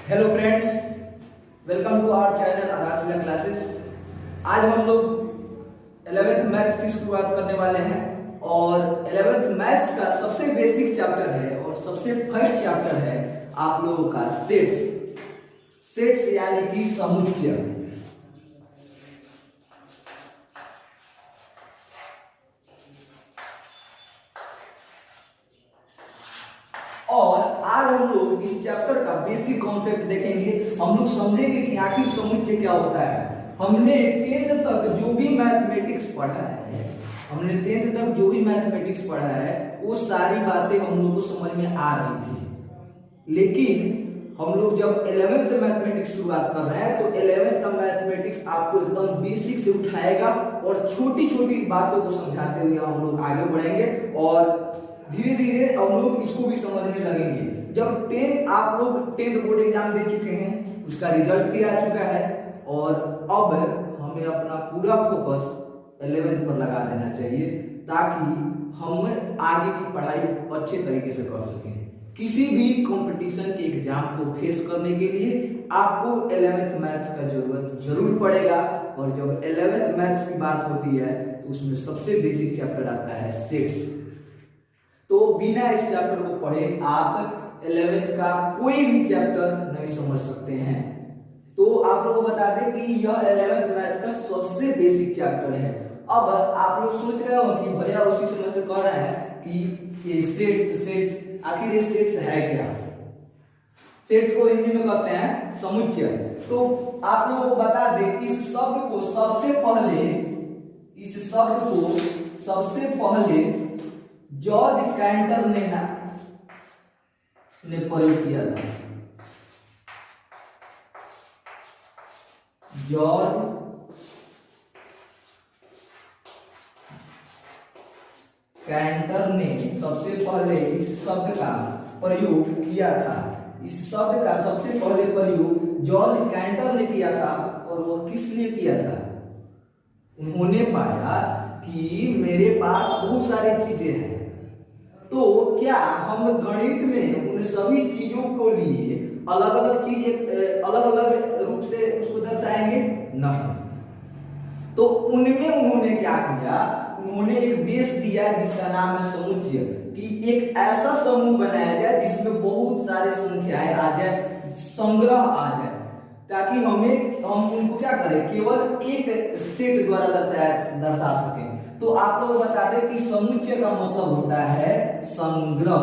Hello friends, welcome to our channel Aadharshila classes. आज हम लोग 11th मैथ्स की शुरुआत करने वाले हैं और 11th मैथ्स का सबसे बेसिक चैप्टर है और सबसे फर्स्ट चैप्टर है आप लोगों का सेट्स यानी कि समुच्चय। और आज हम लोग इस चैप्टर का बेसिक कॉन्सेप्ट देखेंगे। हम लोग समझेंगे कि आखिर समुच्चय क्या होता है। हमने 10th तक जो भी मैथमेटिक्स पढ़ा है वो सारी बातें हम लोग को समझ में आ रही थी, लेकिन हम लोग जब 11th मैथमेटिक्स शुरुआत कर रहे हैं तो 11th का मैथमेटिक्स आपको एकदम बेसिक से उठाएगा और छोटी छोटी बातों को समझाते हुए हम लोग आगे बढ़ेंगे और धीरे धीरे हम लोग इसको भी समझने लगेंगे। जब 10 आप लोग 10th बोर्ड एग्जाम दे चुके हैं, उसका रिजल्ट भी आ चुका है और अब हमें अपना पूरा फोकस 11th पर लगा देना चाहिए ताकि हम आगे की पढ़ाई अच्छे तरीके से कर सकें। किसी भी कंपटीशन के एग्जाम को फेस करने के लिए आपको 11th मैथ्स का जरूरत जरूर पड़ेगा और जब 11th मैथ्स की बात होती है तो उसमें सबसे बेसिक चैप्टर आता है सेट्स। तो बिना इस चैप्टर को पढ़े आप 11th का कोई भी चैप्टर नहीं समझ सकते हैं। तो आप लोगों को बता दें कि यह 11th मैथ्स का सबसे बेसिक चैप्टर है। अब आप लोग सोच रहे हो कि भैया उसी समय से कह रहे हैं कि ये सेट्स आखिर ये सेट्स है क्या। सेट्स को हिंदी में कहते हैं समुच्चय। तो आप लोगों को बता दें इस शब्द को सबसे पहले जॉर्ज कैंटर ने प्रयोग किया था। जॉर्ज कैंटर ने सबसे पहले इस शब्द का प्रयोग किया था। इस शब्द का सबसे पहले प्रयोग जॉर्ज कैंटर ने किया था और वो किस लिए किया था? उन्होंने पाया कि मेरे पास बहुत सारी चीजें हैं, तो क्या हम गणित में उन सभी चीजों को लिए अलग अलग रूप से उसको दर्शाएंगे? नहीं। तो उनमें उन्होंने क्या किया? उन्होंने एक बेस दिया जिसका नाम है समुच्चय, कि एक ऐसा समूह बनाया जाए जिसमें बहुत सारे संख्याएं आ जाए, संग्रह आ जाए, ताकि हम उनको क्या करें, केवल एक सेट द्वारा दर्शा सकें। तो आप लोग बता दें कि समुच्चय का मतलब होता है संग्रह।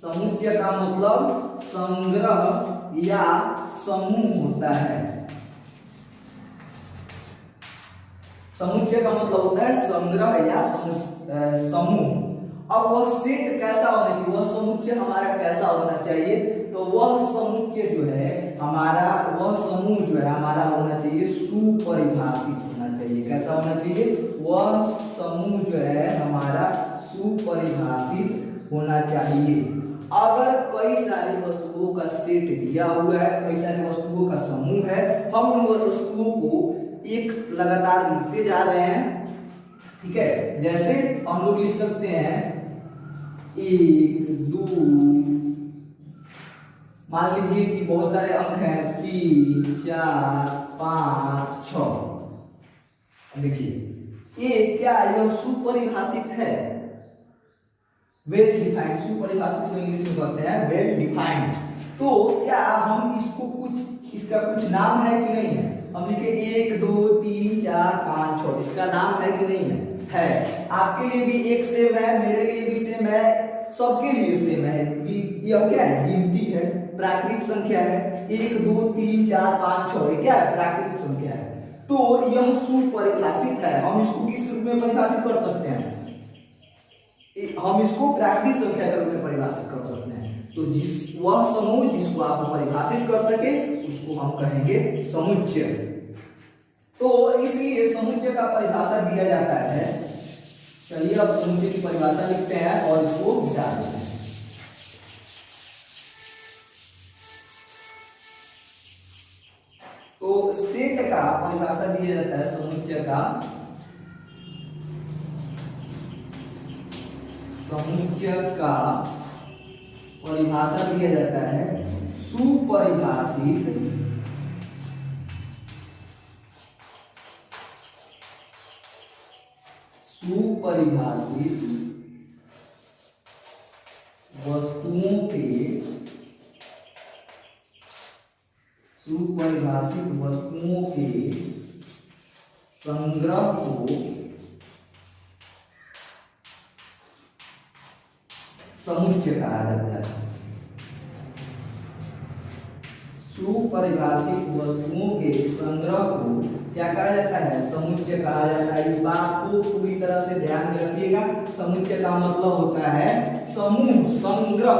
समुच्चय का मतलब संग्रह या समूह होता है। समुच्चय का मतलब होता है संग्रह या समूह। अब वह सेट कैसा होना चाहिए, वह समुच्चय हमारा कैसा होना चाहिए? तो वह समुच्चय जो है हमारा, वह समूह जो है हमारा होना चाहिए सुपरिभाषित होना चाहिए। कैसा होना चाहिए? वह समूह जो है हमारा सुपरिभाषित होना चाहिए। अगर कई सारी वस्तुओं का सेट दिया हुआ है, कई सारी वस्तुओं का समूह है, हम उन वस्तुओं को एक लगातार लिखते जा रहे हैं, ठीक है। जैसे हम लोग लिख सकते हैं 1 2, मान लीजिए कि बहुत सारे अंक हैं 3 4 5 6। देखिए ये क्या, यह सुपरिभाषित है, वेल डिफाइंड। सुपरिभाषित को इंग्लिश में कहते हैं वेल डिफाइंड। तो क्या हम इसका कुछ नाम है कि नहीं है? हम लिखे 1 2 3 4 5 6, इसका नाम है कि नहीं है? आपके लिए भी एक सेम है, मेरे लिए भी सेम है, सबके लिए सेम है। यह क्या है? गिनती है, प्राकृतिक संख्या है। 1 2 3 4 5 6 ये क्या है? प्राकृतिक संख्या है। तो यह सुपरिभाषित है। हम इसको किस रूप में परिभाषित कर सकते हैं? हम इसको प्राकृतिक संख्या के रूप में परिभाषित कर सकते हैं। तो वह समूह जिसको आप परिभाषित कर सके उसको हम कहेंगे समुच्चय। तो इसलिए समुच्चय का परिभाषा दिया जाता है। चलिए अब समुच्चय की परिभाषा लिखते हैं और इसको विचार देते हैं। तो सेट का परिभाषा दिया जाता है, समुच्चय का परिभाषा दिया जाता है सुपरिभाषित वस्तुओं के संग्रह को समुच्चय कहा जाता है। सुपरिभाषित वस्तुओं के संग्रह को क्या कहा जाता है? समुच्चय कहा जाता है। इस बात को पूरी तरह से ध्यान में रखिएगा। समुच्चय का मतलब होता है समूह, संग्रह।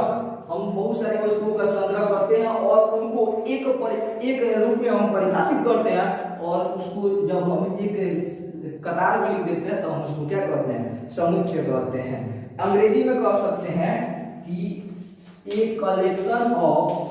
हम बहुत सारी वस्तुओं का संग्रह करते हैं और उनको एक रूप में हम परिभाषित करते हैं, और उसको जब हम एक कतार में लिख देते हैं तो हम उसको क्या करते हैं? समुच्चय कहते हैं। अंग्रेजी में कह सकते हैं कि a collection of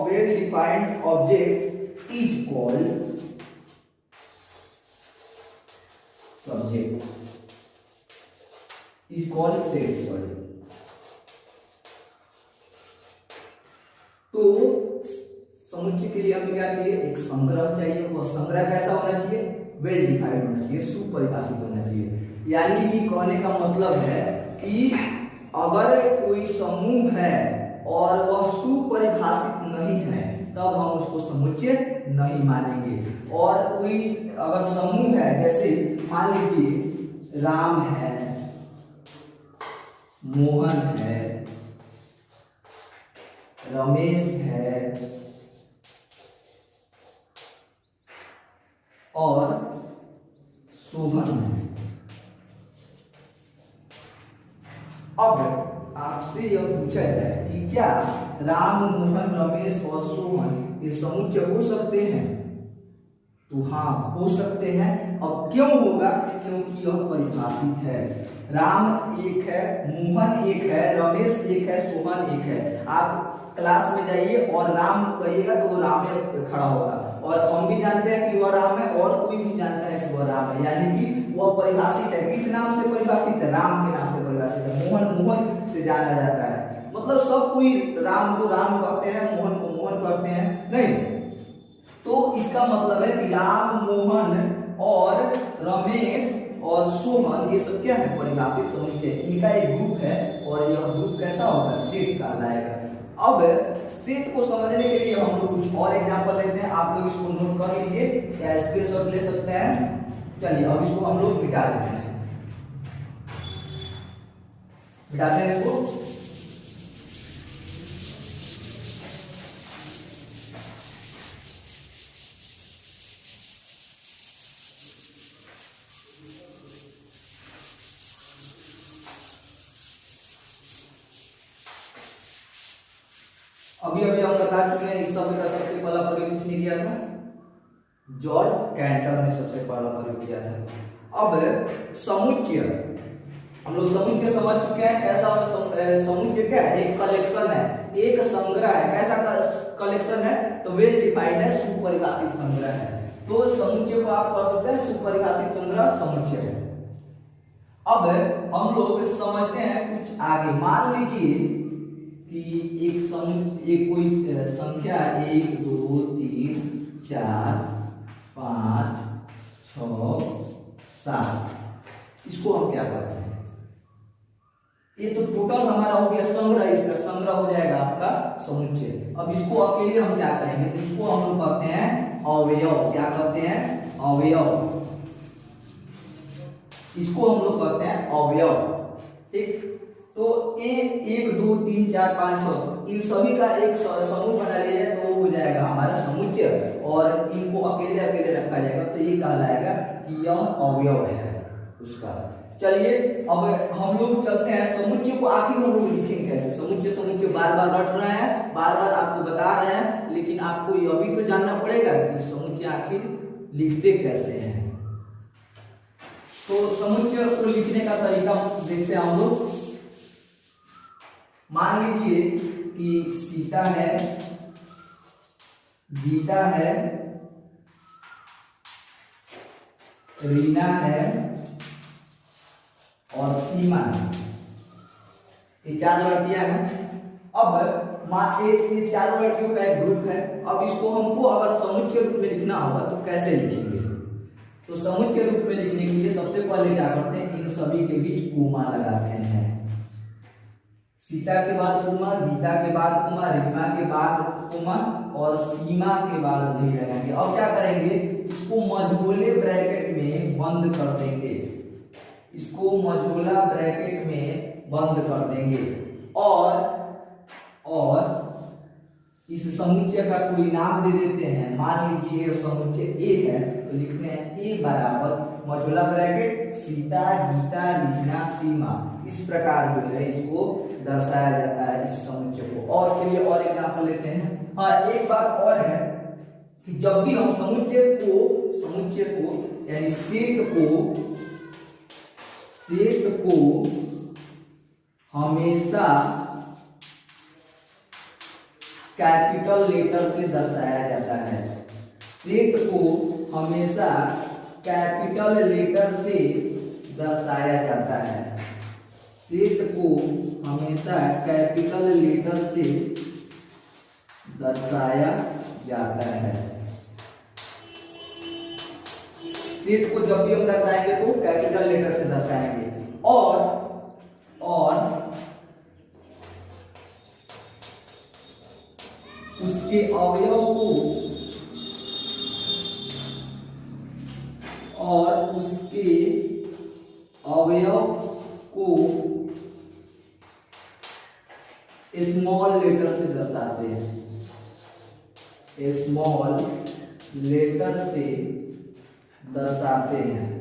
well defined objects is called subject, is called set। तो समुच्चय के लिए हमें क्या चाहिए? एक संग्रह चाहिए। और संग्रह कैसा होना चाहिए? वेल डिफाइंड होना चाहिए, सुपरिभाषित होना चाहिए। यानी कि कहने का मतलब है कि अगर कोई समूह है और वह सुपरिभाषित नहीं है तब हम उसको समुच्चय नहीं मानेंगे। और कोई अगर समूह है, जैसे मान लीजिए राम है, मोहन है, रमेश है और सोहन है। अब आपसे यह पूछा जाए कि क्या राम, मोहन, रमेश और सोहन ये समुच्चय हो सकते हैं? तो हाँ, हो सकते हैं। अब क्यों होगा? क्योंकि यह परिभाषित है। राम एक है, मोहन एक है, रमेश एक है, सोहन एक है। आप क्लास में जाइए और राम कहिएगा तो वो राम में खड़ा होगा, और हम भी जानते हैं कि वह राम है और कोई भी जानता है कि वह राम है। यानी कि वह परिभाषित है। किस नाम से परिभाषित है? राम के नाम से परिभाषित है। मोहन, मोहन से जाना जाता है। मतलब सब कोई राम को राम कहते हैं, मोहन को मोहन कहते हैं, नहीं? तो इसका मतलब है कि राम, मोहन और रमेश और सोहन ये सब क्या है? परिभाषित समुच्चय। इनका एक ग्रुप है और यह ग्रुप कैसा होगा? सेट कहलाएगा। अब सेट को समझने के लिए हम लोग कुछ और एग्जांपल लेते हैं। आप लोग इसको नोट कर लीजिए या स्क्रीनशॉट ले सकते हैं। चलिए अब इसको हम लोग मिटा देते हैं। मिटाते हैं इसको। अभी अभी हम बता चुके हैं इस शब्द का सबसे पहला प्रयोग किसने किया था? जॉर्ज कैंटर ने सबसे पहला प्रयोग किया था। अब समुच्चय, हम लोग समुच्चय समझ चुके हैं। कैसा समुच्चय क्या है? एक कलेक्शन है, एक संग्रह है। कैसा कलेक्शन है? तो वेल डिफाइंड है, सुपरिभाषित संग्रह है। तो समुच्चय को आप कह सकते हैं सुपरिभाषित संग्रह समुच्चय है। अब हम लोग समझते हैं कुछ आगे। मान लीजिए कि एक कोई संख्या 1 2 3 4 5 6 7, इसको हम क्या कहते हैं? ये तो टोटल हमारा हो गया संग्रह। इसका संग्रह हो जाएगा आपका समुच्चय। अब इसको अकेले हम क्या कहेंगे? इसको हम लोग कहते हैं अवयव। क्या कहते हैं? अवयव। इसको हम लोग कहते हैं अवयव। ठीक। तो ए 1 2 3 4 5 6 इन सभी का एक समूह बना लिया जाए तो वो हो जाएगा हमारा समुच्चय, और इनको अकेले अकेले रखा जाएगा तो ये कहलाएगा कि यह अवयव है उसका। चलिए अब हम लोग चलते हैं समुच्चय को आखिर हम लोग लिखेंगे कैसे? समुच्चय बार बार रट रहे हैं, बार बार आपको बता रहे हैं, लेकिन आपको यह भी तो जानना पड़ेगा कि समुच्चय आखिर लिखते कैसे हैं। तो समुच्चय को लिखने का तरीका देखते हैं हम लोग। मान लीजिए कि सीता है, गीता है, रीना है और सीमा है, ये 4 लड़कियां हैं। अब ये चारों लड़कियों का एक ग्रुप है। अब इसको हमको अगर समुच्चय रूप में लिखना होगा तो कैसे लिखेंगे? तो समुच्चय रूप में लिखने के लिए सबसे पहले क्या करते हैं, इन सभी के बीच कोमा लगाते हैं। सीता के बाद कोमा, गीता के बाद कोमा, रीमा के बाद कोमा और सीमा के बाद नहीं लगाएंगे। अब क्या करेंगे, इसको मझोले ब्रैकेट में बंद कर देंगे, इसको मझोला ब्रैकेट में बंद कर देंगे और इस समुच्चय का कोई नाम दे देते हैं। मान लीजिए समुच्चय ए है तो लिखते हैं ए बराबर मझोला ब्रैकेट सीता, गीता, रीना, सीमा। इस प्रकार जो है इसको दर्शाया जाता है इस समुच्चय को। और चलिए और एग्जांपल लेते हैं। हाँ, एक बात और है कि जब भी हम समुच्चय को यानी सेट को हमेशा कैपिटल लेटर से दर्शाया जाता है। सेट को हमेशा कैपिटल लेटर से दर्शाया जाता है। सेट को हमेशा कैपिटल लेटर से दर्शाया जाता है। सेट को जब भी हम दर्शाएंगे तो कैपिटल लेटर से दर्शाएंगे और उसके अवयव को स्मॉल लेटर से दर्शाते हैं, स्मॉल लेटर से दर्शाते हैं।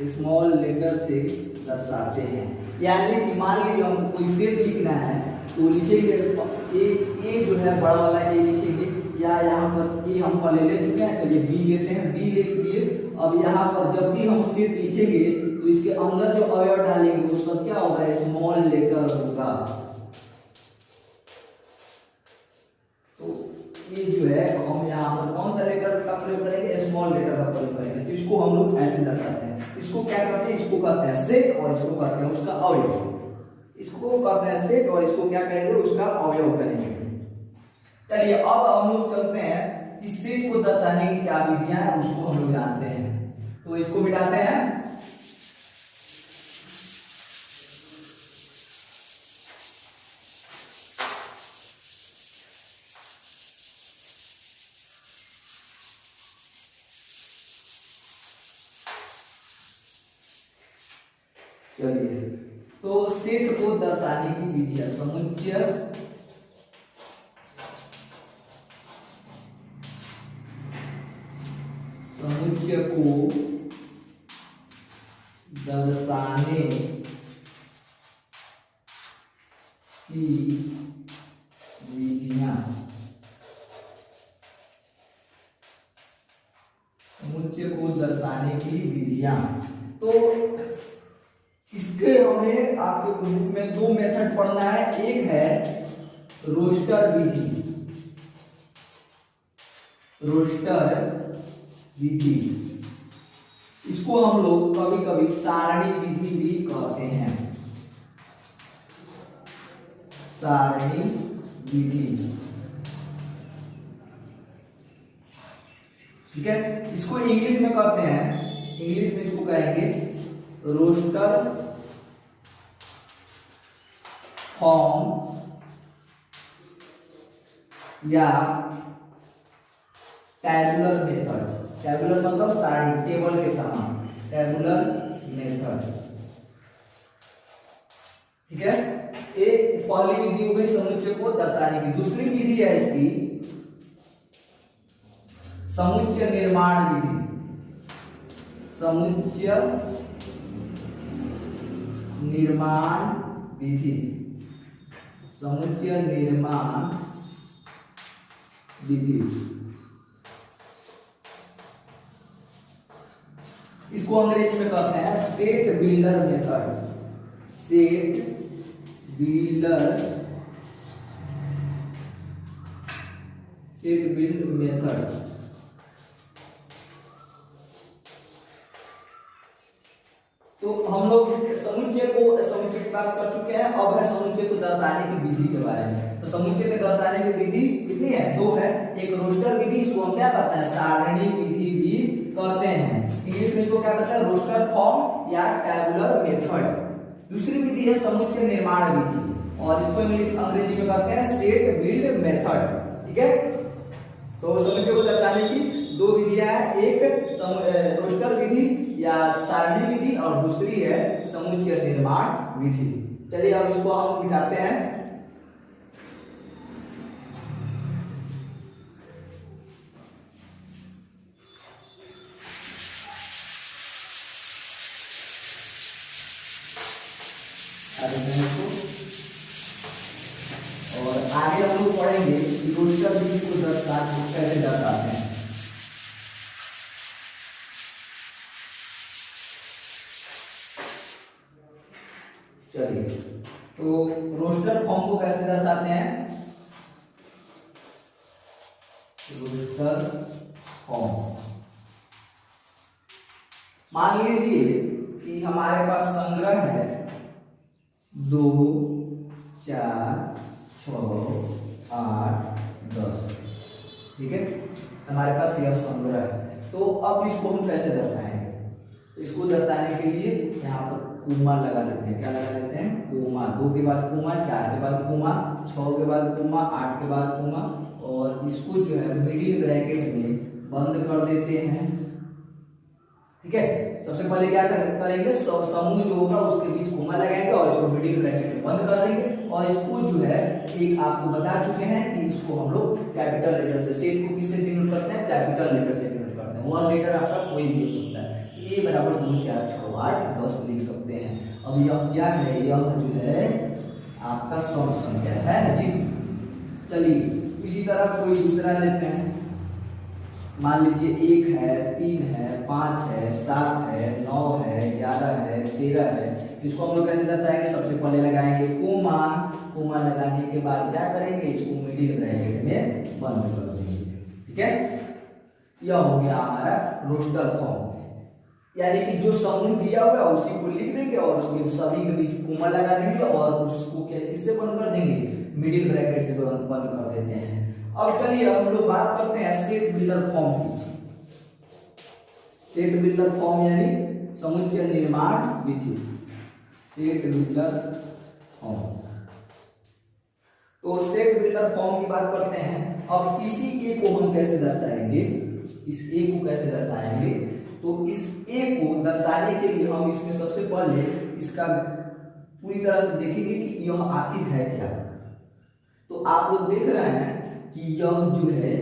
स्मॉल लेटर से दर्शाते हैं। यानी कि मान लीजिए हम कोई सेट लिखना है तो लिखेंगे ए जो है बड़ा वाला ए लिखेंगे, या यहाँ पर ए हम पहले ले चुके हैं, चलिए बी लेते हैं, बी लिख दिए। अब यहाँ पर जब भी हम सेट लिखेंगे तो इसके अंदर जो अवयव डालेंगे वो सब क्या होगा, स्मॉल लेटर होगा। तो ये जो है हम यहाँ पर कौन सा लेटर का प्रयोग करेंगे, स्मॉल लेटर का प्रयोग करेंगे। तो इसको हम लोग ऐसे दर्शाते हैं। इसको क्या करते हैं, इसको कहते हैं सेट और इसको कहते हैं उसका अवयव। इसको कहते हैं सेट और इसको क्या कहेंगे, उसका अवयव कहेंगे। चलिए अब हम लोग चलते हैं कि सेट को दर्शाने की क्या विधियां हैं उसको हम लोग जानते हैं। तो इसको मिटाते हैं। चलिए, तो सेट को दर्शाने की विधियां, समुच्चय को दर्शाने की विधियां, समुच्चय को दर्शाने की विधियां। तो इसके हमें आपके बुक में 2 मेथड पढ़ना है। एक है रोस्टर विधि, रोस्टर विधि, इसको हम लोग कभी कभी सारणी विधि भी कहते हैं, सारणी विधि। ठीक है, इसको इंग्लिश में कहते हैं, इंग्लिश में इसको कहेंगे रोस्टर फॉर्म या टैबुलर मेथड। टैबुलर मतलब सारणी, टेबल के समान, टैबुलर मेथड। ठीक है, एक पहली विधि हो गई समुच्चय को दर्शाने की। दूसरी विधि है इसकी समुच्चय निर्माण विधि, समुच्चय निर्माण विधि, समुच्चय निर्माण विधि। इसको अंग्रेजी में कहते हैं set builder method. Set build method. तो हम लोग समुच्चय की बात कर चुके हैं। अब है समुच्चय को दर्शाने की विधि के बारे में। तो समुच्चय में दर्शाने की विधि कितनी है? दो है। एक रोस्टर विधि, इसको हम क्या कहते हैं? सारणी विधि भी कहते हैं। इंग्लिश में इसको क्या कहते हैं? रोस्टर फॉर्म या टैबुलर मेथड। दूसरी विधि है समुच्चय निर्माण विधि, और इसको अंग्रेजी में कहते हैं सेट बिल्ड मेथड। ठीक है, तो समुच्चय को दर्शाने की दो विधियां हैं, एक रोस्टर विधि या सारणी विधि, और दूसरी है समुच्चय निर्माण विधि। चलिए अब इसको हम मिटाते हैं। और आगे हम लोग पढ़ेंगे कि रोस्टर विधि को कैसे दर्शाते हैं। चलिए, तो रोस्टर फॉर्म को कैसे दर्शाते हैं? रोस्टर फॉर्म, मान लीजिए कि हमारे पास संग्रह है 2 4 6 8 10। ठीक है, हमारे पास यह संग्रह है। तो अब इसको हम कैसे दर्शाएंगे? इसको दर्शाने के लिए यहाँ पर कोमा लगा लेते हैं। क्या लगा लेते हैं? कोमा। 2 के बाद कोमा, 4 के बाद कोमा, 6 के बाद कोमा, 8 के बाद कोमा, और इसको जो है मिडिल ब्रैकेट में बंद कर देते हैं। ठीक है, सबसे पहले क्या करेंगे? समूह जो होगा उसके बीच कोमा लगाएंगे और इसको मिडिल ब्रैकेट में बंद कर देंगे। और इसको जो है एक आपको बता चुके हैं कि इसको हम लोग कैपिटल लेटर से, सेट को किससे डिनोट करते हैं? कैपिटल लेटर से डिनोट करते हैं। वह लेटर आपका कोई भी हो सकता है। a बराबर 2 4 6 8 10 लिख सकते हैं। अब यह क्या है? यह जो है आपका सम संख्या है ना जी। चलिए इसी तरह कोई दूसरा लेते हैं। मान लीजिए 1 है, 3 है, 5 है, 7 है, 9 है, 11 है, 13 है। इसको हम लोग कैसे दर्शाएंगे? सबसे पहले लगाएंगे कोमा। कोमा लगाने के बाद क्या करेंगे? इसको मिडिल ब्रैकेट में बंद कर देंगे। ठीक है, यह हो गया हमारा रोस्टर फॉर्म। यानी कि जो समूह दिया हुआ है उसी को लिख देंगे और उसके सभी के बीच कोमा लगा देंगे और उसको क्या किससे बंद कर देंगे? मिडिल ब्रैकेट से बंद कर देते हैं। अब चलिए हम लोग बात करते हैं सेट बिल्डर फॉर्म की। सेट बिल्डर फॉर्म यानी समुच्चय निर्माण विधि। सेट बिल्डर फॉर्म, तो सेट बिल्डर फॉर्म की बात करते हैं। अब इसी ए को हम कैसे दर्शाएंगे? इस ए को कैसे दर्शाएंगे? तो इस ए को दर्शाने के लिए हम इसमें सबसे पहले इसका पूरी तरह से देखेंगे कि यह आखिर है क्या। तो आप लोग देख रहे हैं कि यह जो है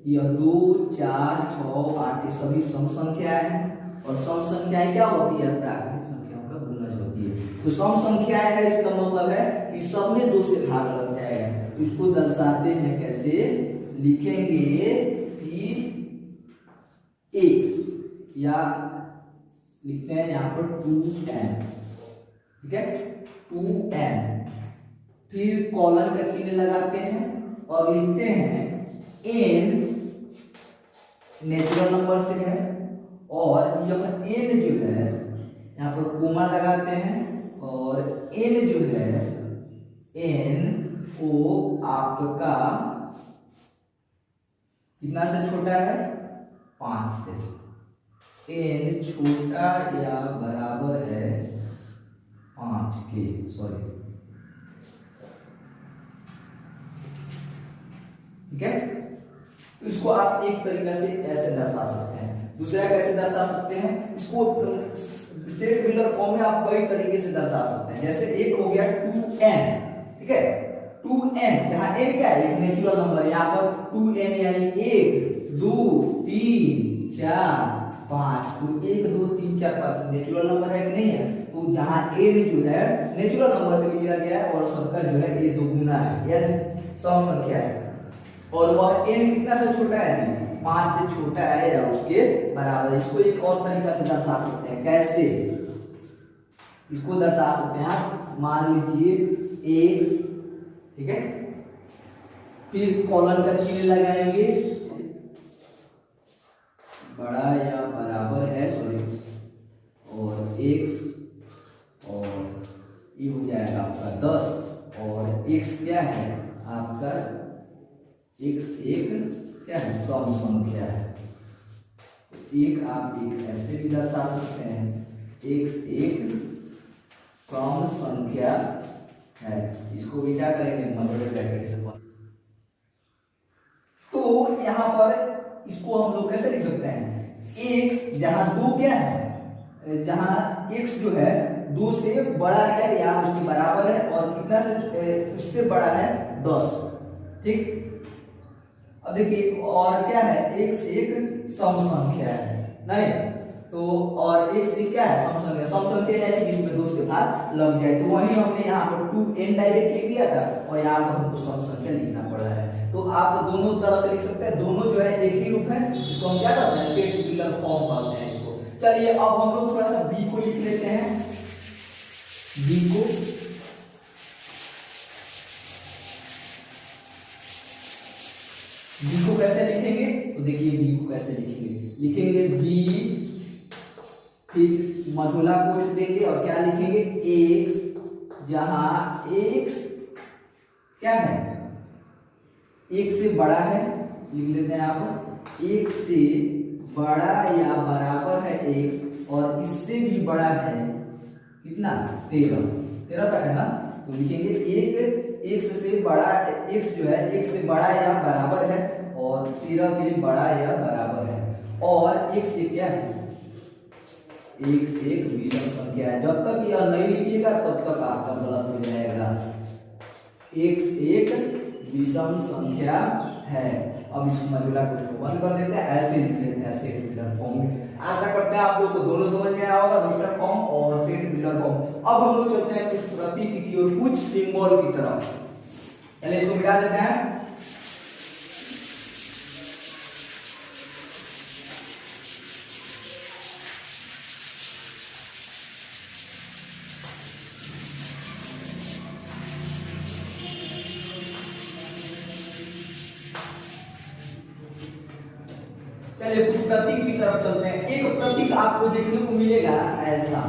यह 2 4 6 8 ये सभी सम संख्याएं हैं। और सम संख्याएं क्या होती है? प्राकृतिक संख्याओं का गुणज होती है। तो सम संख्याएं है, इसका मतलब है कि सब में 2 से भाग लग जाएगा। तो इसको दर्शाते हैं कैसे? लिखेंगे कि x, या लिखते हैं यहाँ पर 2n। ठीक है, 2n, फिर कॉलन का चिन्ह लगाते हैं और लिखते हैं n नेचुरल नंबर से है, और यह n जो है यहाँ पर कोमा लगाते हैं, और n जो है n को आपका कितना से छोटा है? 5 से। n छोटा या बराबर है 5 के, सॉरी। ठीक है, तो इसको आप एक तरीके से ऐसे दर्शा सकते हैं। दूसरा कैसे दर्शा सकते हैं? इसको सेट बिल्डर फॉर्म में आप कई तरीके से दर्शा सकते हैं। जैसे एक हो गया 2n। ठीक है, 2n, यहाँ n क्या है? एक नेचुरल नंबर। यहाँ पर 2n यानी 1 2 3 4 5। तो 1 2 3 4 5 नेचुरल नंबर है कि नहीं है? तो यहाँ n जो है नेचुरल नंबर से लिया गया है और सबका जो है ये 2 गुना है, यानी सम संख्या है। और वह n कितना से छोटा है जी, 5 से छोटा है या उसके बराबर। इसको एक और तरीका से दर्शा सकते हैं, कैसे इसको दर्शा सकते हैं आप, मान लीजिए x, ठीक है, फिर कॉलन का चिन्ह लगाएंगे, बड़ा या बराबर है, सॉरी, और x, और ये हो जाएगा आपका 10, और x क्या है आपका, x एक क्या है, सम संख्या है। तो एक आप एक ऐसे भी दर्शा सकते हैं, x एक सम संख्या है। इसको भी क्या करेंगे, मल्टीप्लाई ब्रैकेट से। तो यहाँ पर इसको हम लोग कैसे लिख सकते हैं, x जहां 2 क्या है, जहां x जो है 2 से बड़ा है या उसके बराबर है, और कितना से उससे बड़ा है 10, ठीक। अब देखिए और क्या है, x एक सम संख्या है, नहीं तो, और x एक क्या है, सम संख्या। सम संख्या यानी जिसमें 2 से भाग लग जाए, तो वही हमने यहाँ पर 2n डायरेक्ट लिख दिया था, और यहाँ पर हमको सम संख्या लिखना पड़ रहा है। तो आप दोनों तरह से लिख सकते हैं, दोनों जो है एक ही रूप है, इसको हम क्या करते हैं, सेट टेबुलर फॉर्म करते हैं इसको। चलिए अब हम लोग थोड़ा सा b को लिख लेते हैं, b को कैसे लिखेंगे, तो देखिए b को कैसे लिखेंगे b, फिर मधुला कोष्ठ देंगे और क्या लिखेंगे, x, जहां x क्या है, एक से बड़ा है, लिख लेते हैं आप, एक से बड़ा या बराबर है x, और इससे भी बड़ा है कितना, 13 तक है ना। तो लिखेंगे एक x से बड़ा, x जो है x से बड़ा या बराबर है, और 13 के बड़ा या बराबर है, और x से क्या है, x एक विषम संख्या है। जब तक यह नहीं लिखिएगा तब तक आपका गलत हो जाएगा, x एक विषम संख्या है। अब इस मॉड्यूला को बंद कर देते हैं, ऐसे लिख लेते हैं सेट टेबुलर फॉर्म में। आशा करते हैं आप लोग को दोनों समझ में आया होगा, रोस्टर फॉर्म और सेट टेबुलर फॉर्म। अब हम लोग चलते हैं कुछ प्रतीक की और कुछ सिंबल की तरफ। चलिए इसको मिटा देते हैं। चलिए कुछ प्रतीक की तरफ चलते हैं। एक प्रतीक आपको देखने को मिलेगा ऐसा,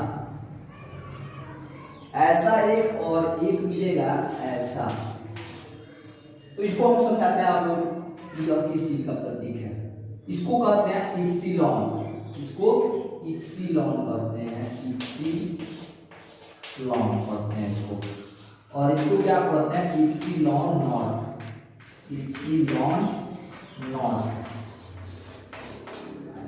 ऐसा एक, और एक मिलेगा ऐसा। तो इसको हम समझाते हैं आप लोग, यह किस चीज का प्रतीक है। इसको कहते हैं इप्सिलॉन, इसको इप्सिलॉन कहते हैं, इप्सिलॉन कहते हैं इसको। और इसको क्या कहते हैं, इप्सिलॉन नॉट, इप्सिलॉन नॉट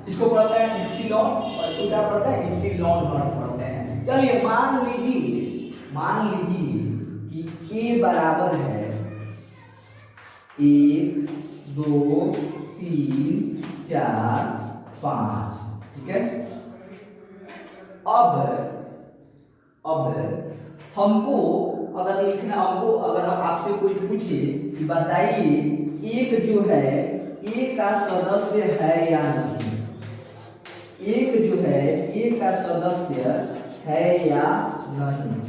इसको पढ़ते हैं इप्सिलॉन, और इसको क्या पढ़ते हैं, इप्सिलॉन नॉट पढ़ते हैं। चलिए मान लीजिए कि a बराबर है 1 2 3 4 5, ठीक है। अब हमको अगर लिखना, हमको अगर आपसे कोई पूछे कि बताइए एक जो है a का सदस्य है या नहीं, एक जो है a का सदस्य है या नहीं,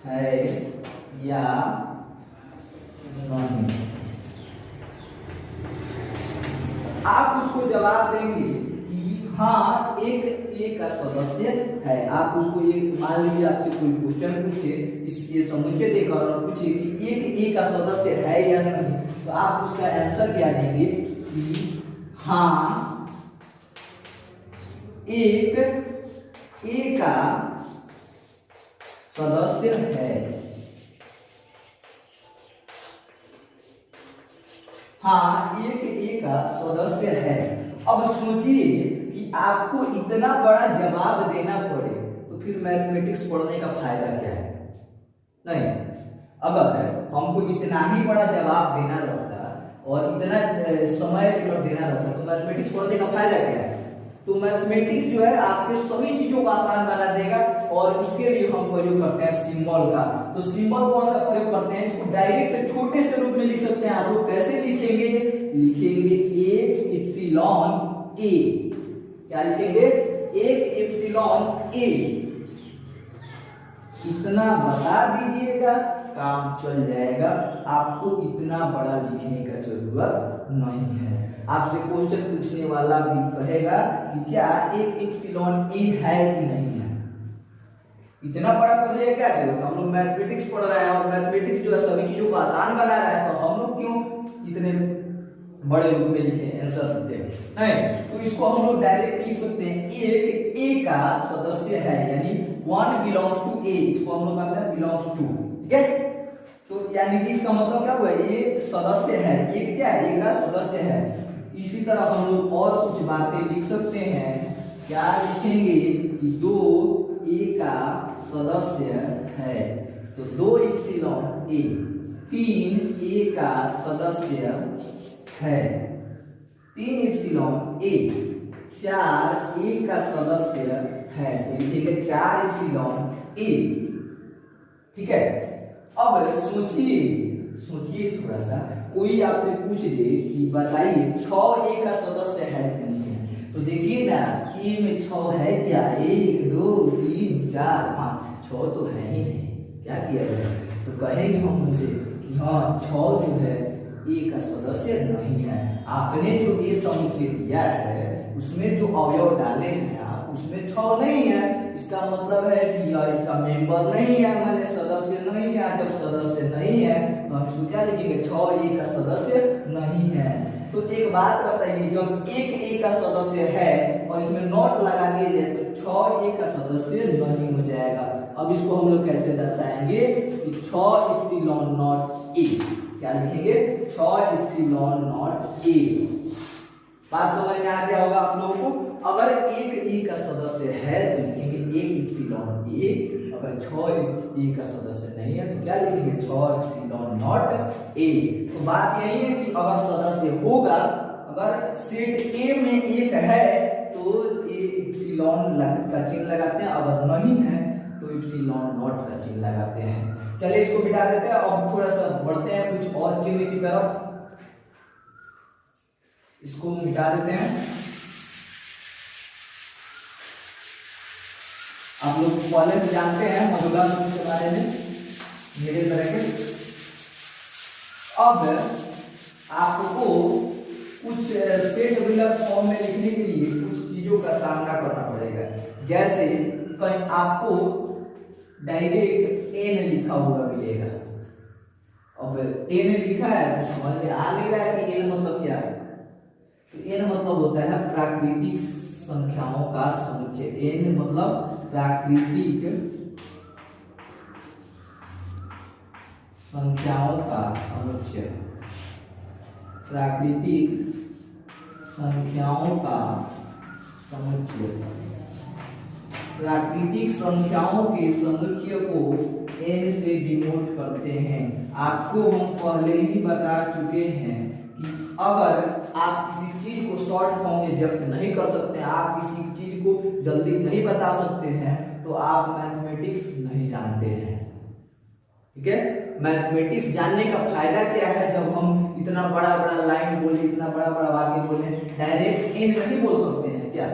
है या नहीं, आप उसको जवाब देंगे कि हाँ एक a का सदस्य है। आप उसको ये मान लीजिए आपसे कोई क्वेश्चन पूछे, इसके समुच्चय देकर और पूछे कि एक a का सदस्य है या नहीं, तो आप उसका आंसर क्या देंगे कि हाँ एक a का सदस्य है, हाँ एक a का सदस्य है। अब सोचिए कि आपको इतना बड़ा जवाब देना पड़े तो फिर मैथमेटिक्स पढ़ने का फायदा क्या है। नहीं, अगर हमको इतना ही बड़ा जवाब देना रहता और इतना समय लेकर देना रहता तो मैथमेटिक्स पढ़ने का फायदा क्या है। तो मैथमेटिक्स जो है आपके सभी चीजों को आसान बना देगा और उसके लिए हम प्रयोग करते हैं सिंबल का। तो सिंबल कौन सा प्रयोग करते हैं, इसको डायरेक्ट छोटे से रूप में लिख सकते हैं। आप लोग कैसे लिखेंगे, लिखेंगे एक एप्सिलॉन ए। क्या लिखेंगे, एक एप्सिलॉन ए। इतना बता दीजिएगा, काम चल जाएगा, आपको इतना बड़ा लिखने का जरूरत नहीं है। आपसे क्वेश्चन पूछने वाला भी कहेगा कि क्या एक एप्सिलॉन ए है कि नहीं है, इतना बड़ा करने का क्या जरूरत। हम लोग मैथमेटिक्स पढ़ रहे हैं और मैथमेटिक्स जो है सभी चीजों को आसान बना रहा है, तो हम लोग क्यों इतने बड़े रूप में लिखे आंसर लिखते हैं। तो इसको हम लोग डायरेक्ट लिख सकते हैं, एक ए का सदस्य है, यानी वन बिलोंग्स टू ए, इसको हम लोग कहते हैं बिलोंग्स टू। ठीक है, तो यानी कि इसका मतलब क्या हुआ, ये सदस्य है, एक क्या है, ए का सदस्य है। इसी तरह हम लोग और कुछ बातें लिख सकते हैं। क्या लिखेंगे कि दो ए का सदस्य है, तो दो एप्सिलॉन ए। तीन ए का सदस्य है, तीन एप्सिलॉन ए। चार ए का सदस्य है, तो लिखेंगे चार एप्सिलॉन ए। ठीक है, अब सोचिए थोड़ा सा, कोई आपसे पूछ दे कि बताइए 6 ए का सदस्य है कि नहीं है, तो देखिए ना ए में 6 है क्या, 1 2 3 4 5, 6 तो है ही नहीं। क्या किया जाए, तो कहेंगे हम उनसे कि हाँ 6 जो है ए का सदस्य नहीं है। आपने जो ए समुच्चय दिया है उसमें जो अवयव डाले हैं आप, उसमें 6 नहीं है, इसका मतलब है कि यह इसका मेंबर नहीं है, माने सदस्य नहीं है। जब सदस्य नहीं है तो हम इसको क्या लिखेंगे, 6 ए का सदस्य नहीं है। तो एक बात बताइए, जब एक ए का सदस्य है और इसमें नॉट लगा दिए जाए तो 6 ए का सदस्य नहीं हो जाएगा। अब इसको हम लोग कैसे दर्शाएंगे कि 6 एप्सिलॉन नॉट ए। क्या लिखेंगे, 6 एप्सिलॉन नॉट ए। बात समझ में आ गया होगा आप लोगों को। अगर एक ए का सदस्य है तो लिखेंगे एक एप्सिलॉन ए, अगर 6 ए का सदस्य नहीं है तो क्या लिखेंगे, 6 एप्सिलॉन नॉट ए। तो बात यही है कि अगर सदस्य होगा, अगर सेट ए में एक है तो ए एप्सिलॉन का चिन्ह लगाते हैं, अगर नहीं है तो एप्सिलॉन नॉट का चिन्ह लगाते हैं। चलिए इसको मिटा देते हैं और थोड़ा सा बढ़ते हैं कुछ और चिन्ह की तरफ। इसको मिटा देते हैं। आप लोग पहले से जानते हैं मॉड्यूलर रूप के बारे में, मेरे तरह के। अब आपको कुछ सेट व्हीलर फॉर्म में लिखने के लिए कुछ चीजों का सामना करना पड़ेगा। जैसे कहीं आपको डायरेक्ट एन लिखा हुआ मिलेगा, अब एन लिखा है तो समझ में आ नहीं रहा है कि एन मतलब क्या है। तो एन मतलब होता है प्राकृतिक संख्याओं का समुच्चय। एन मतलब प्राकृतिक संख्याओं का समुच्चय, प्राकृतिक संख्याओं का समुच्चय। प्राकृतिक संख्याओं के समुच्चय को n से डिनोट करते हैं। आपको हम पहले ही बता चुके हैं कि अगर आप किसी चीज को शॉर्ट फॉर्म में व्यक्त नहीं कर सकते हैं, आप किसी चीज को जल्दी नहीं बता सकते हैं, तो आप मैथमेटिक्स नहीं जानते हैं। ठीक है, मैथमेटिक्स जानने का फायदा क्या है, जब हम इतना बड़ा बड़ा लाइन बोले, इतना बड़ा बड़ा वाक्य बोले, डायरेक्ट एन नहीं बोल सकते हैं। क्या,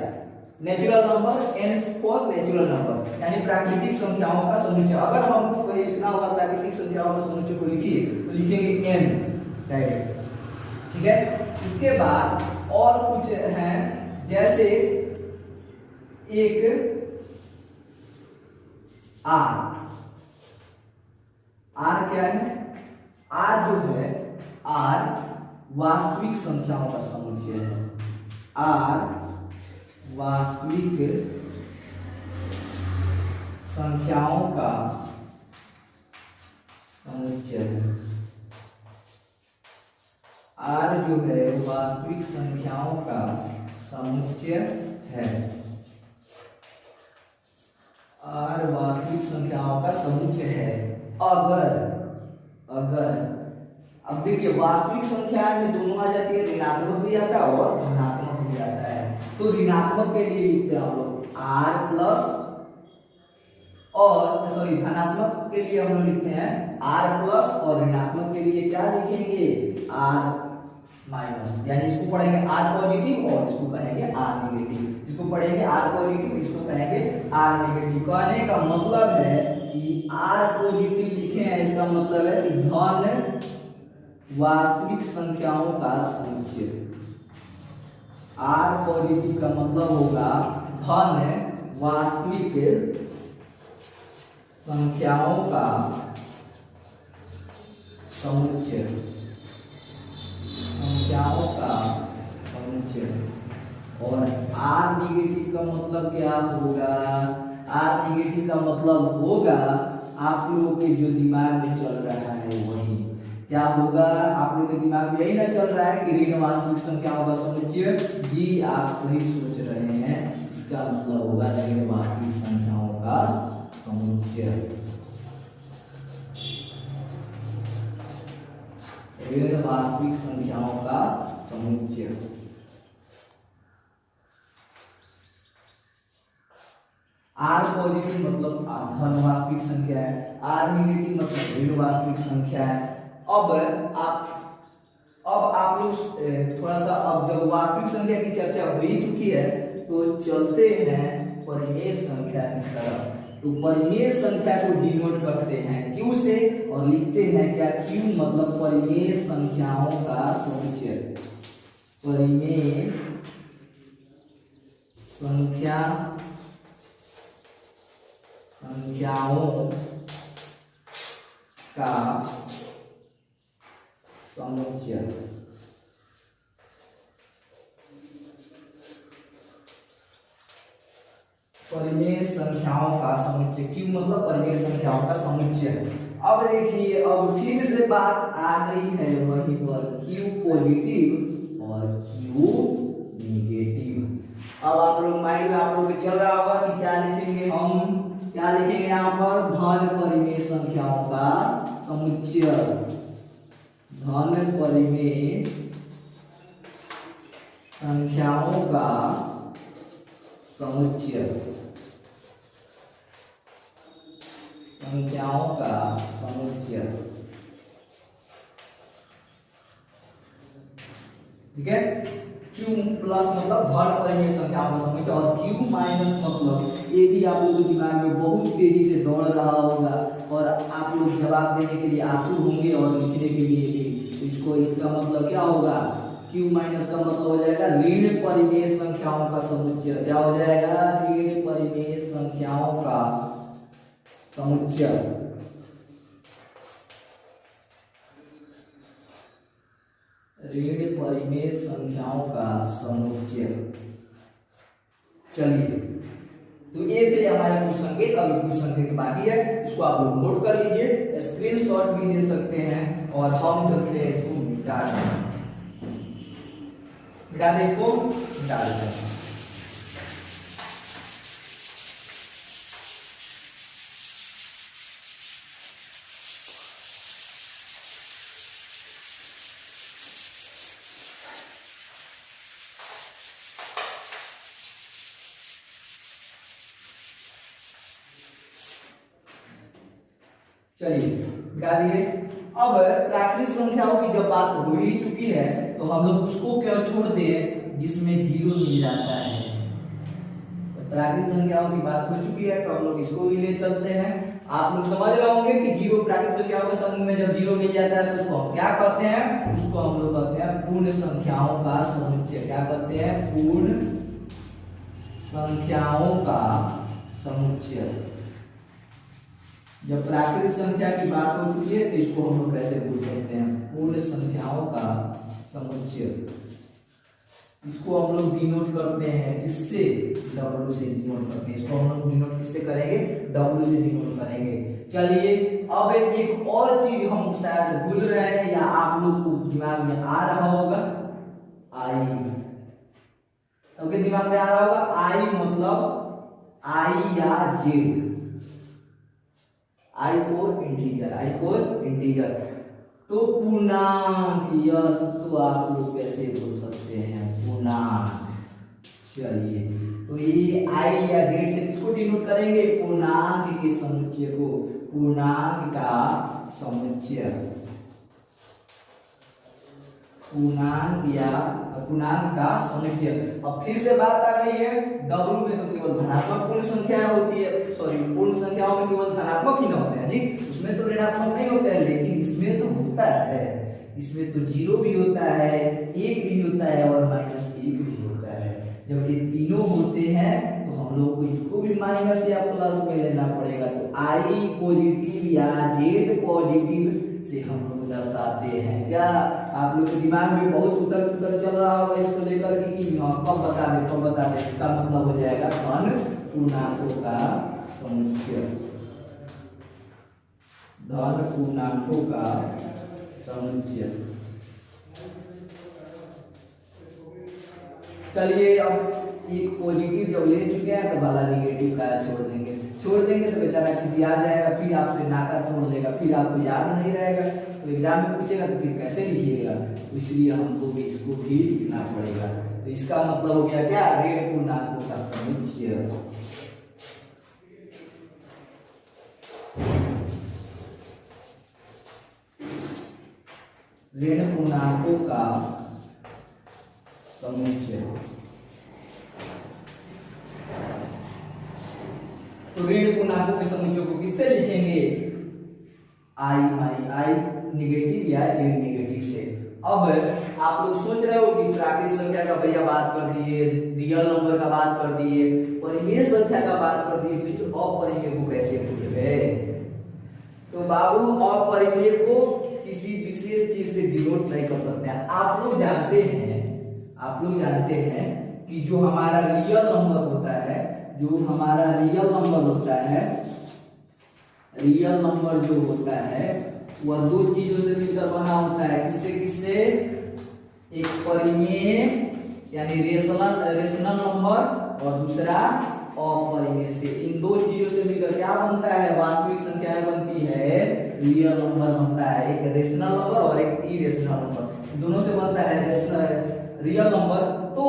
natural number, N for natural number, यानी प्राकृतिक संख्याओं का समुच्चय। अगर हमको कहीं लिखना होगा प्राकृतिक संख्याओं का समुच्चय को लिखिए तो लिखेंगे एन डायरेक्ट। ठीक है, इसके बाद और कुछ हैं, जैसे एक आर। आर क्या है, आर जो है, आर वास्तविक संख्याओं का समुच्चय है। आर वास्तविक संख्याओं का समुच्चय है। आर जो है वास्तविक संख्याओं का समुच्चय है। आर वास्तविक संख्याओं का समुच्चय है। अगर अब देखिए वास्तविक संख्या में दोनों आ जाती है, ऋणात्मक भी आता है और धनात्मक भी आता है। तो ऋणात्मक के लिए लिखते हैं हम लोग आर प्लस, और सॉरी धनात्मक के लिए हम लोग लिखते हैं आर प्लस, और ऋणात्मक के लिए क्या लिखेंगे आर माइनस। यानी इसको पढ़ेंगे आर पॉजिटिव और इसको कहेंगे आर नेगेटिव, इसको पढ़ेंगे आर पॉजिटिव, इसको कहेंगे आर नेगेटिव। कहने का मतलब है कि आर पॉजिटिव लिखे हैं, इसका मतलब है कि धन वास्तविक संख्याओं का समुच्चय। आर पॉजिटिव का मतलब होगा धन वास्तविक संख्याओं का समुच्चय, संख्याओं का समुच्चय। और आर निगेटिव का मतलब क्या होगा, आर निगेटिव का मतलब होगा आप लोगों के जो दिमाग में चल रहा है वही क्या होगा, आप लोगों के दिमाग में यही ना चल रहा है कि ऋण वास्तविक संख्याओं का समुच्चय। जी आप सही सोच रहे हैं, इसका मतलब होगा ऋण वास्तविक संख्याओं का समुच्चय। ऋण वास्तविक संख्याओं का समुच्चय। आर पॉजिटिव मतलब धन वास्तविक संख्या है, आर नेगेटिव मतलब ऋण वास्तविक संख्या है। अब आप लोग थोड़ा सा, अब जब वास्तविक संख्या की चर्चा हो ही चुकी है तो चलते हैं परिमेय संख्या की तरफ। तो परिमेय संख्या को डिनोट करते हैं क्यू से और लिखते हैं क्या, क्यू मतलब परिमेय संख्याओं का समुच्चय। परिमेय संख्याओं का समुच्चय। परिमेय संख्याओं का समुच्चय, क्यों मतलब परिमेय संख्याओं का समुच्चय। अब देखिए, अब फिर से बात आ गई है वहीं पर क्यू पॉजिटिव और क्यू नेगेटिव। अब आप लोग माइंड में आप लोग को चल रहा होगा कि क्या लिखेंगे, हम क्या लिखेंगे यहाँ पर, धन परिमेय संख्याओं का समुच्चय। धन परिमेय संख्याओं का समुच्चय, संख्याओं का समुच्चय। ठीक है, क्यू प्लस मतलब धन परिमेय संख्याओं का समुच्चय, और क्यू माइनस मतलब ये भी आप लोगों के दिमाग में बहुत तेजी से दौड़ रहा होगा और आप लोग जवाब देने के लिए आतुर होंगे और लिखने के लिए भी। इसको, इसका मतलब क्या होगा, क्यू माइनस का मतलब हो जाएगा ऋण परिमेय संख्याओं का समुच्चय। क्या हो जाएगा, ऋण परिमेय संख्याओं का समुच्चय। ऋण परिमेय संख्याओं का समुच्चय। चलिए, तो ये थे हमारे कुछ संकेत। अभी कुछ संकेत बाकी है, इसको आप लोग नोट कर लीजिए, स्क्रीनशॉट भी ले सकते हैं, और हम चलते हैं इसको मिटा दें, इसको मिटा देते हैं। चलिए मिटा दिए। अब प्राकृतिक संख्याओं की जब बात हो ही चुकी है तो हम लोग उसको क्यों छोड़ दें जिसमें जीरो मिल जाता है। तो प्राकृतिक संख्याओं की बात हो चुकी है तो हम लोग इसको भी ले चलते हैं। आप लोग समझ रहे होंगे कि जीरो प्राकृतिक संख्याओं के समूह में जब जीरो मिल जाता है तो उसको हम क्या कहते हैं, उसको हम लोग कहते हैं पूर्ण संख्याओं का समुच्चय। क्या कहते हैं, पूर्ण संख्याओं का समुच्चय। जब प्राकृतिक संख्या की बात हो चुकी है तो इसको हम लोग कैसे बोल सकते हैं, पूर्ण संख्याओं का समुच्चय। इसको हम लोग डिनोट करते हैं किससे, डब्ल्यू से डिनोट करते हैं। इसको हम लोग डिनोट किससे करेंगे, डब्ल्यू से डिनोट करेंगे। चलिए, अब एक और चीज हम शायद भूल रहे हैं या आप लोग को दिमाग में आ रहा होगा, आई। सबके दिमाग में आ रहा होगा आई मतलब आई या जेड। आई फोर इंटीजर, आई फोर इंटीजर। तो पूर्णांक, यह तो आप लोग कैसे बोल सकते हैं, पूर्णांक। चलिए, तो ये आई या जेड से किसको डिनोट करेंगे? पूर्णांक के समुच्चय को, पूर्णांक का समुच्चय, पूर्णांक का समुच्चय। अब फिर से बात आ गई है, डब्ल्यू में तो केवल धनात्मक पूर्ण संख्या होती है, सॉरी पूर्ण संख्याओं में केवल धनात्मक ही ना होते हैं जी, उसमें तो ऋणात्मक नहीं होते हैं, लेकिन इसमें तो होता है, इसमें तो 0 भी होता है, 1 भी होता है और -1 भी होता है। जब ये तीनों होते हैं तो हम लोग को इसको भी माइनस या प्लस में लेना पड़ेगा। तो आई पॉजिटिव या जेड पॉजिटिव से हम लोग दर्शाते हैं। क्या आप लोग के दिमाग में बहुत उतर चल रहा होगा इसको लेकर कि कब बता दे, इसका मतलब हो जाएगा धन पूर्णांकों का समुच्चय, धन पूर्णांकों का समुच्चय। चलिए, अब एक पॉजिटिव जब ले चुके हैं तो वाला निगेटिव का छोड़ देंगे तो बेचारा किसी आ जाएगा, फिर आपसे नाता तोड़ लेगा, फिर आपको याद नहीं रहेगा, तो एग्जाम में पूछेगा तो फिर कैसे लिखिएगा, तो इसलिए हमको भी इसको भी लिखना पड़ेगा। तो इसका मतलब हो गया क्या? ऋण पूर्णांकों का समुच्चय। ऋण पूर्णांकों का समुच्चय। तो ऋण पूर्णांकों के समुच्चय को किससे लिखेंगे? आई निगेटिव या जेड निगेटिव से। अब आप लोग सोच रहे हो कि प्राकृतिक संख्या का भैया बात कर दिए, रियल नंबर का बात कर दिए, परिमेय संख्या का बात कर दिए, फिर अपरिमेय को कैसे भूल गए? तो बाबू अपरिमेय को किसी विशेष चीज से डिनोट नहीं कर सकते हैं। आप लोग जानते हैं कि जो हमारा रियल नंबर होता है, रियल नंबर जो होता है वह दो चीजों से मिलकर बना होता है। किससे? एक परिमेय यानी रेशनल नंबर और दूसरा अपरिमेय से। इन दो चीजों से मिलकर क्या बनता है? वास्तविक संख्याएं बनती है, रियल नंबर बनता है, एक रेशनल नंबर और एक इरेशनल नंबर, दोनों से बनता है रियल नंबर। तो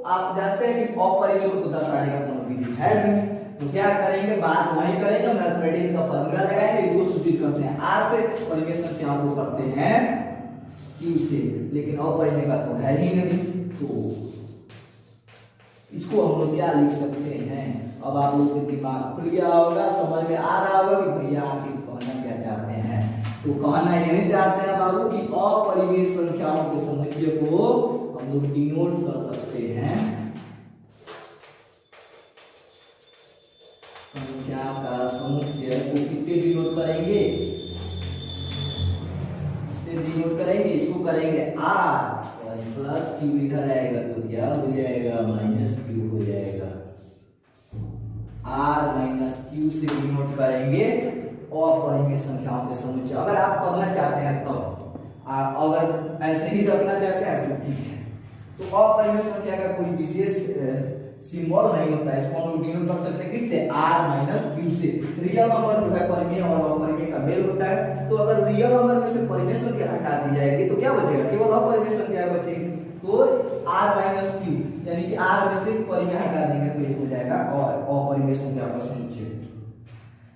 आप जानते हैं कि अपरिमेय को तो दर्शाने का कोई विधि है नहीं, तो क्या करेंगे? बात वही करेंगे, मैथमेटिक्स का फॉर्मूला लगाएंगे, इसको सूचित करते हैं आर से, परिमेय संख्याओं को करते हैं क्यू से, लेकिन अपरिमेय का तो है ही नहीं, तो इसको हम लोग क्या लिख सकते हैं? अब आप लोग के दिमाग खुल गया होगा, समझ में आ रहा होगा कि भैया आखिर कहना क्या चाहते हैं। तो कहना यही चाहते हैं बाबू कि अपरिमेय संख्याओं के समुच्चय को हम लोग डिनोट कर सकते हैं, संख्या का समुच्चय को किससे डिनोट करेंगे? इसको करेंगे आर और प्लस क्यू इधर आएगा तो क्या हो जाएगा? माइनस क्यू हो जाएगा। आर माइनस क्यू से डिनोट करेंगे अपरिमेय संख्याओं के समुच्चय। अगर आप करना चाहते हैं तो अगर ऐसे ही रखना चाहते हैं तो ठीक है। तो अपरिमेय संख्या का कोई विशेष सिंबल नहीं होता है, इसको हम लोग डिनोट कर सकते हैं किससे? आर माइनस क्यू से। रियल नंबर जो है परिमेय और अपरिमेय का मेल होता है, तो अगर रियल नंबर में से परिमेय संख्या हटा दी जाएगी तो क्या बचेगा? केवल अपरिमेय संख्या बचेगी। तो आर माइनस क्यू यानी कि आर में से परिमेय हटा देंगे तो ये हो जाएगा अपरिमेय संख्या का समुच्चय।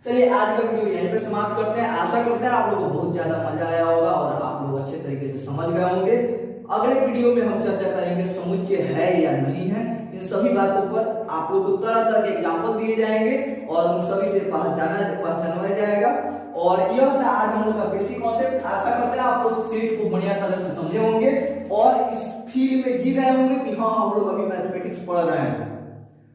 चलिए, आज का वीडियो यहीं पे समाप्त करते हैं। आशा करते हैं आप लोगों को बहुत ज्यादा मजा आया होगा और आप लोग अच्छे तरीके से समझ गए होंगे। अगले वीडियो में हम चर्चा करेंगे समुच्चय है या नहीं है। इन सभी बातों पर आप लोगों को तरह तरह के एग्जाम्पल दिए जाएंगे और उन सभी से पहचाना जाएगा। और यह था आज हम लोग का बेसिक कॉन्सेप्ट। आशा करते हैं आप लोग सेट को बढ़िया तरह से समझे होंगे और इस फील्ड में जी रहे होंगे कि हाँ हम लोग अभी मैथमेटिक्स पढ़ रहे हैं।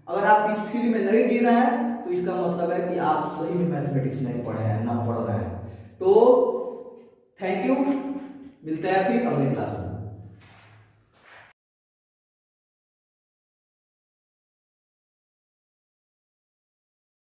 अगर आप इस फील्ड में नहीं जी रहे हैं तो इसका मतलब है कि आप सही में मैथमेटिक्स नहीं पढ़े हैं, ना पढ़ रहे हैं। तो थैंक यू, मिलते हैं फिर अगले क्लास में।